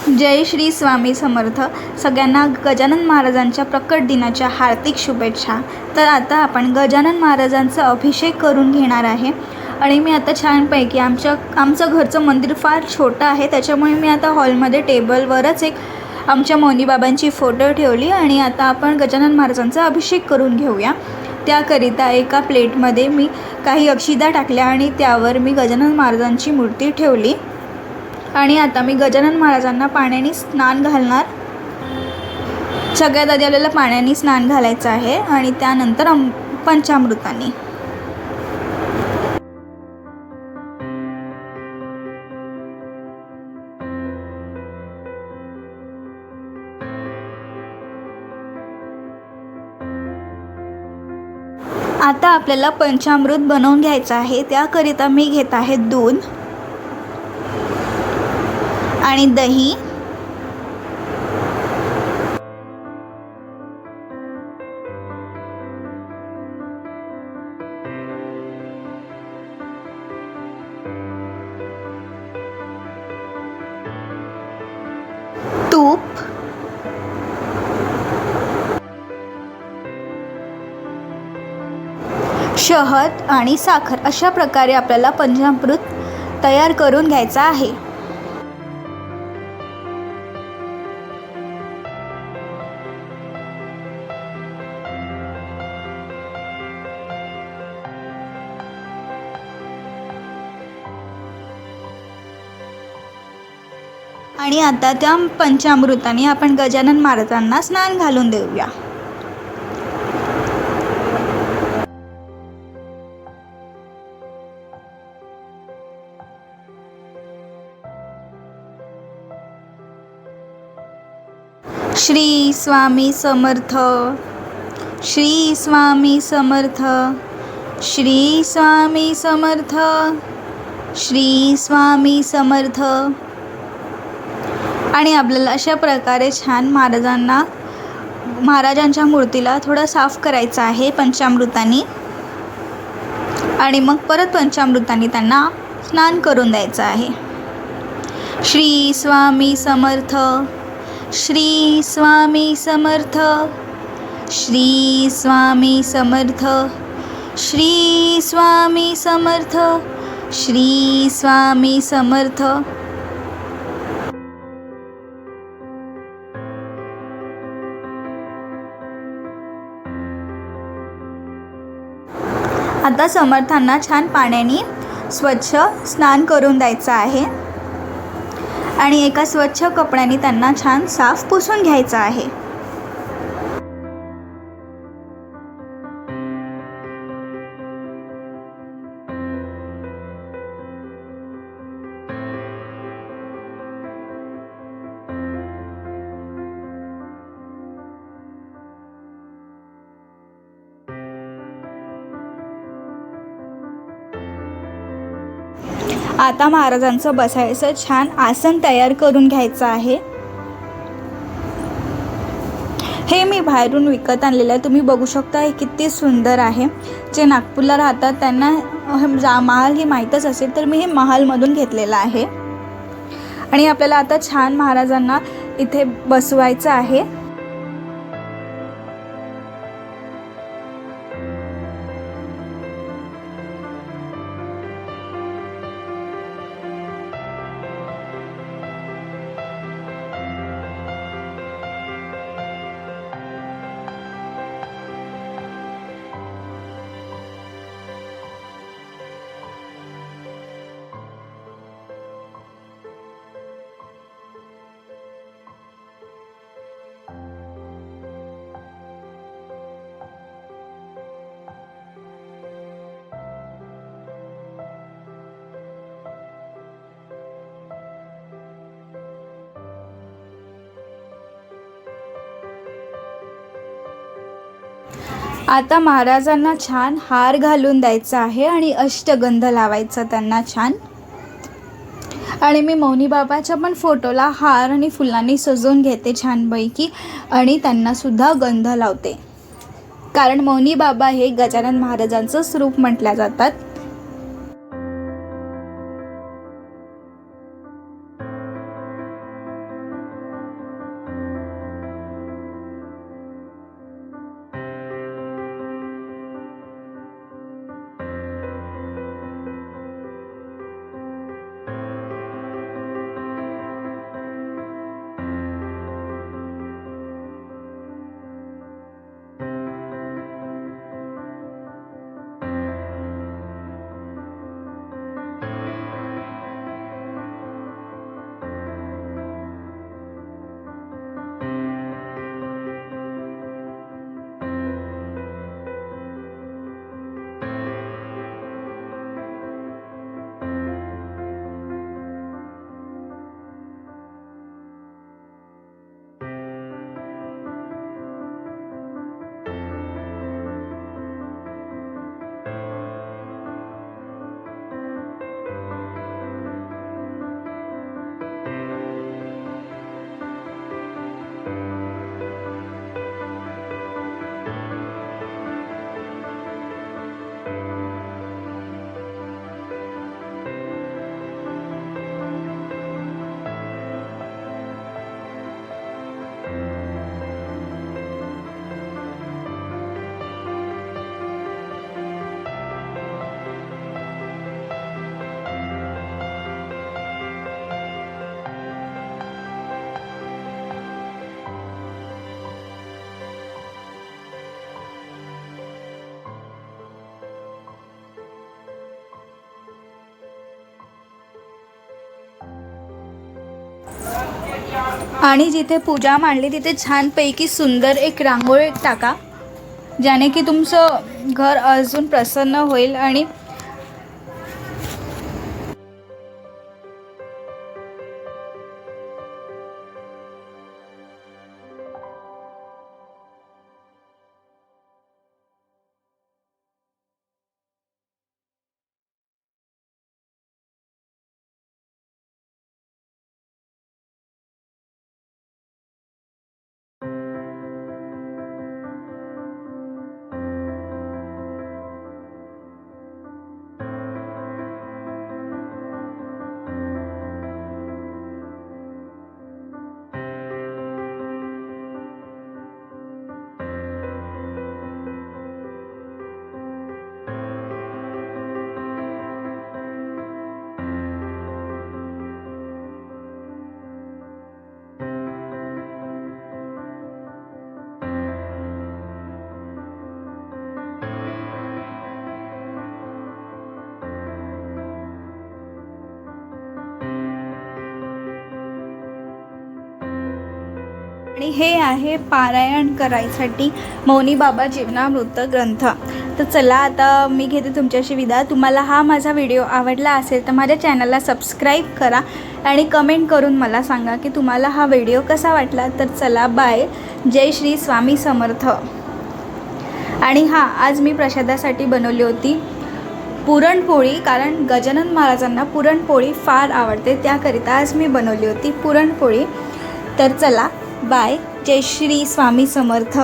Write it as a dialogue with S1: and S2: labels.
S1: जय श्री स्वामी समर्थ. सगळ्यांना गजानन महाराजांच्या प्रकट दिनाच्या हार्दिक शुभेच्छा. तर आता आपण गजानन महाराजांचा अभिषेक करून घेणार आहे. आणि मी आता छानपैकी आमचं घरचं मंदिर फार छोटं आहे, त्याच्यामुळे मी आता हॉलमध्ये टेबलवरच एक आमच्या मौनी बाबांची फोटो ठेवली आणि आता आपण गजानन महाराजांचा अभिषेक करून घेऊया. त्याकरिता एका प्लेटमध्ये मी काही अक्षिदा टाकल्या आणि त्यावर मी गजानन महाराजांची मूर्ती ठेवली. आणि आता मी गजानन महाराजांना पाण्याने स्नान घालणार. सगळ्यात आधी आपल्याला पाण्याने स्नान घालायचं आहे आणि त्यानंतर पंचामृताने. आता आपल्याला पंचामृत बनवून घ्यायचं आहे. त्याकरिता मी घेत आहे दूध आणि दही, तूप, शहद आणि साखर अशा प्रकारे आपल्याला पंचामृत तयार करून घ्यायचं आहे. आणि आता त्या पंचामृताने आपण गजानन महाराजांना स्नान घालून देऊया. श्री स्वामी समर्थ. श्री स्वामी समर्थ. श्री स्वामी समर्थ. श्री स्वामी समर्थ. आणि आपल्याला अशा प्रकारे छान महाराजांच्या मूर्तीला थोडं साफ करायचं आहे पंचामृताने. आणि मग परत पंचामृताने त्यांना स्नान करून द्यायचं आहे. श्री स्वामी समर्थ. श्री स्वामी समर्थ. श्री स्वामी समर्थ. श्री स्वामी समर्थ. श्री स्वामी समर्थ. आता समर्थांना छान पाण्याने स्वच्छ स्नान करून द्यायचं आहे आणि एका स्वच्छ कपड्याने त्यांना छान साफ पुसून घ्यायचं आहे. आता महाराजांचं बसायचं छान आसन तयार करून घ्यायचं आहे. हे मी बाहेरून विकत आणलेलं आहे. तुम्ही बघू शकता हे किती सुंदर आहे. जे नागपूरला राहतात त्यांना महाल हे माहीतच असेल, तर मी हे महालमधून घेतलेलं आहे. आणि आपल्याला आता छान महाराजांना इथे बसवायचं आहे. आता महाराजांना छान हार घालून द्यायचा आहे आणि अष्टगंध लावायचा त्यांना छान. आणि मी मौनी बाबाच्या पण फोटोला हार आणि फुलांनी सजवून घेते छानपैकी आणि त्यांनासुद्धा गंध लावते. कारण मौनी बाबा हे गजानन महाराजांचं स्वरूप म्हटल्या जातात. आणि जिथे पूजा मांडली तिथे छानपैकी सुंदर एक रांगोळी टाका, ज्याने की तुमचं घर अजून प्रसन्न होईल. आणि हे आहे पारायण करायसाठी मौनी बाबा जीवनामृत ग्रंथ. तर चला आता मी घेते तुमच्याशी विदा. तुम्हाला हा माझा व्हिडिओ आवडला असेल तर माझ्या चॅनलला सबस्क्राईब करा आणि कमेंट करून मला सांगा की तुम्हाला हा व्हिडिओ कसा वाटला. तर चला बाय. जय श्री स्वामी समर्थ. आणि आज मी प्रसादासाठी बनवली होती पुरणपोळी, कारण गजानन महाराजांना पुरणपोळी फार आवडते, त्याकरिता आज मी बनवली होती पुरणपोळी. तर चला बाय. जय श्री स्वामी समर्थ.